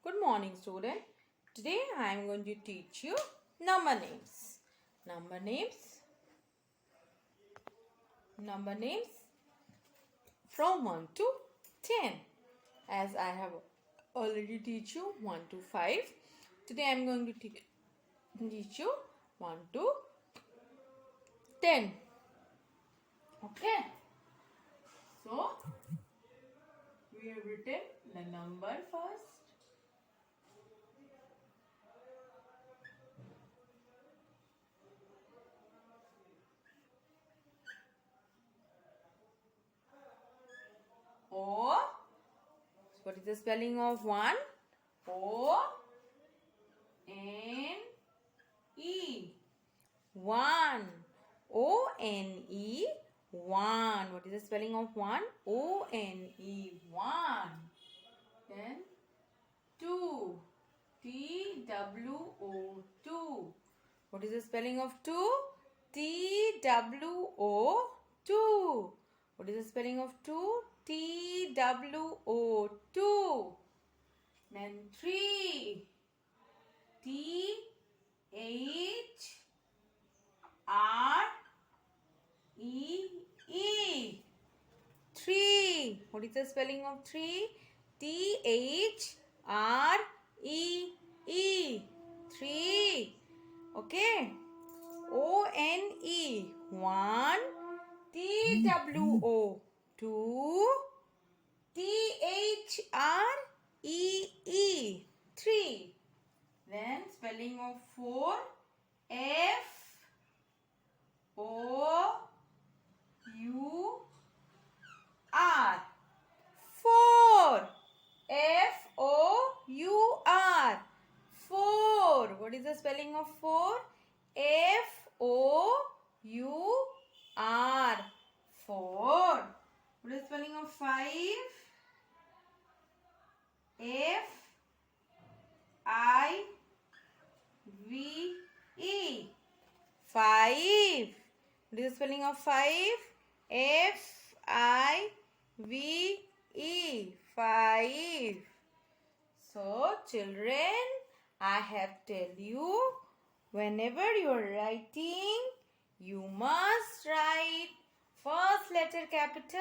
Good morning, student. Today I am going to teach you number names. Number names from 1 to 10. As I have already teach you 1 to 5. Today I am going to teach you 1 to 10. Okay. So, we have written the number first. O. So what is the spelling of 1? O N E. 1. O N E. 1. What is the spelling of 1? O N E. 1. Then 2. T W O. 2. What is the spelling of 2? T W O. 2. What is the spelling of 2? T W O. 2. Then 3. T H R E E. 3. What is the spelling of 3? T H R E E. 3. Okay. O N E. 1. T W O. 2. T H R E E. 3. Then spelling of 4. F O U R. 4. F O U R. 4. What is the spelling of 4? F O U R. 4. What is the spelling of 5? F I V E. 5. What is the spelling of 5? F I V E. 5. So, children, I have tell you, whenever you are writing, you must write first letter capital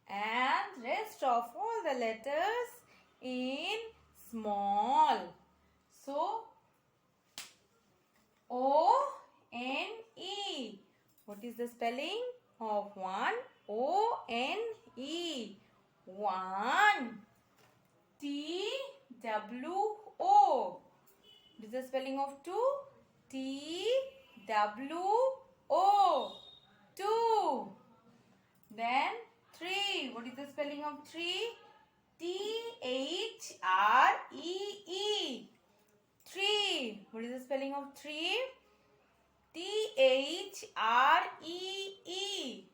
and rest of all the letters in small. So, O N E. What is the spelling of 1? O N E. 1. T W O. What is the spelling of 2? T W O. 2. Then 3. What is the spelling of 3? T H R E E. 3. What is the spelling of 3? T H R E E.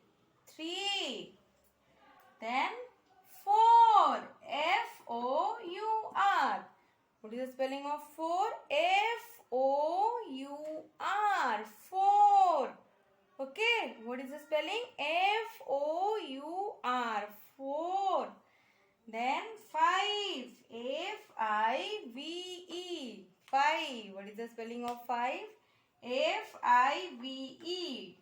3. Then 4. F O U R. What is the spelling of 4? F O U R. 4. Okay. What is the spelling? F O U R. 4. Then 5. F I V E. 5. What is the spelling of 5? F I V E.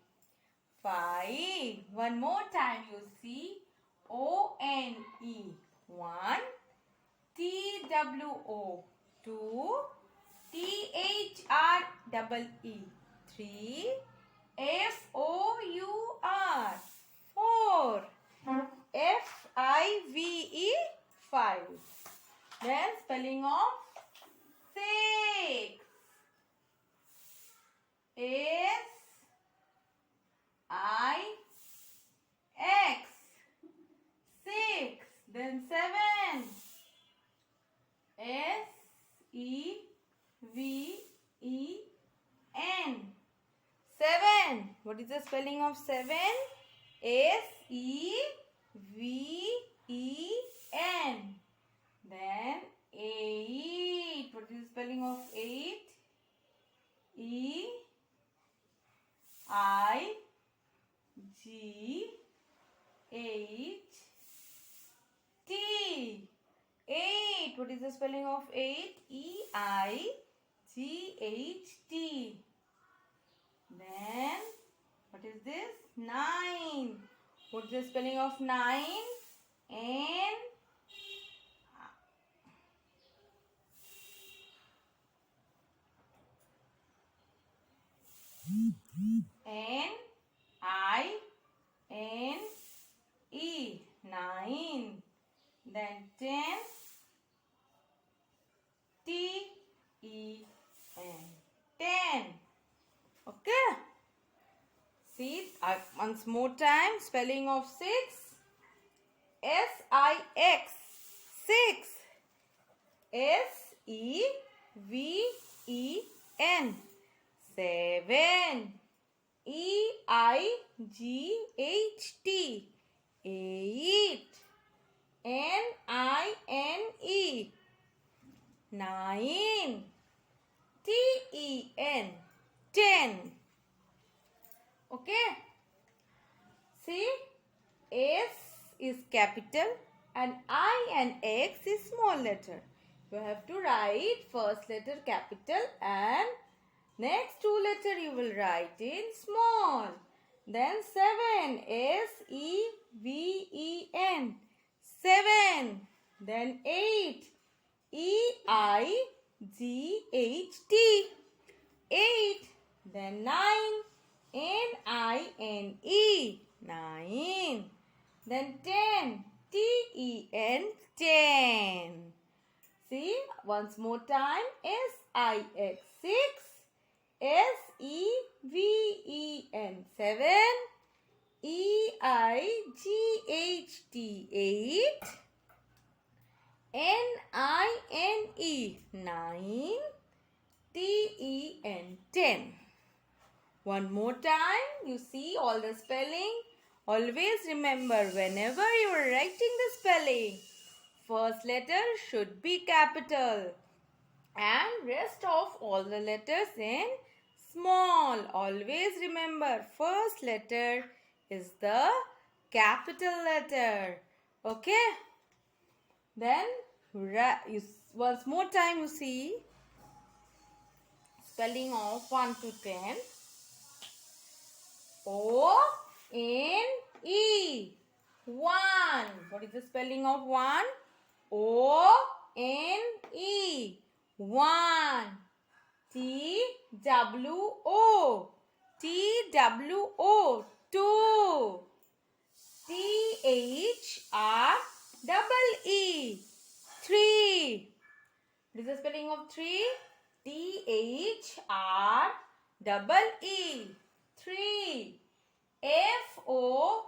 5. One more time you see. O N E. 1. T W O. 2. T H R E E. 3. F O U R. 4. F I V E. 5. Then spelling of 6. S I X. 6. Then 7. S E V E N. 7. What is the spelling of 7? S E V E N. Then 8. What is the spelling of 8? E I G H T. 8. 8. What is the spelling of 8? E-I-G-H-T. Then, what is this? 9. What is the spelling of 9? N. N-I-N-E. 9. Then 10. T-E-N. 10. Okay. See, once more time, spelling of 6. S-I-X. 6. S-E-V-E-N. 7. E-I-G-H-T. 8. N-I-N-E. 9. T-E-N. 10. Okay. See, S is capital and I and X is small letter. You have to write first letter capital and next two letter you will write in small. Then 7. S-E-V-E-N. 7. Then 8. E-I-G-H-T. 8. Then 9. N-I-N-E. 9. Then 10. T-E-N. 10. See, once more time. S-I-X. 6. S-E-V-E-N. 7. E-I-G-H-T. 8. N-I-N-E. 9. T-E-N. 10. One more time, you see all the spelling. Always remember, whenever you are writing the spelling, first letter should be capital and rest of all the letters in small. Always remember, first letter is the capital letter. Okay? Then, once more time you see spelling of 1 to 10. O-N-E. 1. What is the spelling of 1? O-N-E. 1. T-W-O. T-W-O. 2. T-H-R-E-E. 3. What is the spelling of 3? T-H-R-E-E. 3. F-O-U-R.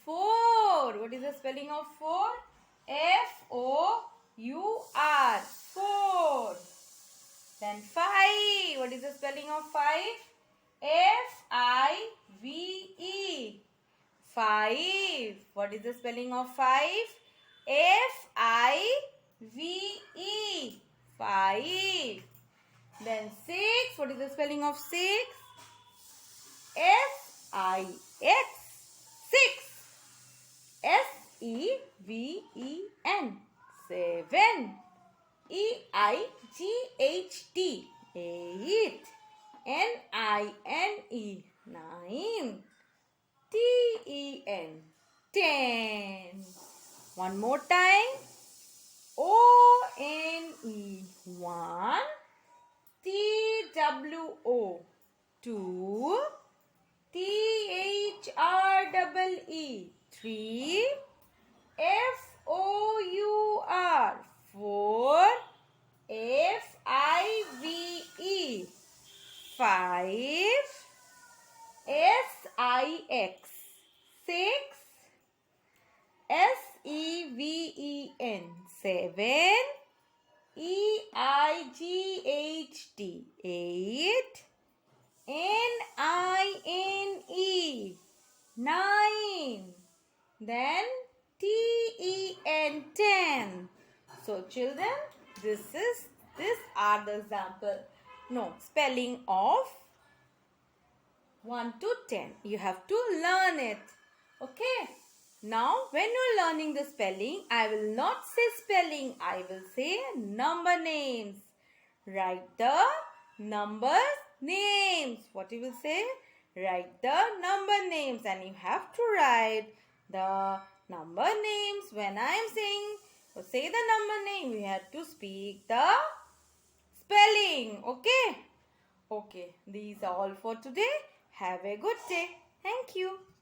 4. What is the spelling of 4? F-O-U-R. 4. Then 5. What is the spelling of 5? F-I-V-E. 5. What is the spelling of 5? F-I-V-E. 5. Then 6. What is the spelling of 6? S-I-X. 6. S-E-V-E-N. 7. E-I-G-H-T. 8. N-I-N-E. 9. T-E-N. 10. One more time. O-N-E. 1. T-W-O. 2. T-H-R-E-E. 3. F-O-U-R. 4. F-I-V-E. 5. S-I-X. 6. S-E-V-E-N. 7. E-I-G-H-T. 8. N-I-N-E. 9. Then T-E-N. 10. So children, these are the spelling of 1 to 10. You have to learn it. Okay. Now, when you're learning the spelling, I will not say spelling, I will say number names. Write the numbers names. What you will say? Write the number names, and you have to write the number names. When I am saying, say the number name, you have to speak the spelling. Okay? Okay, these are all for today. Have a good day. Thank you.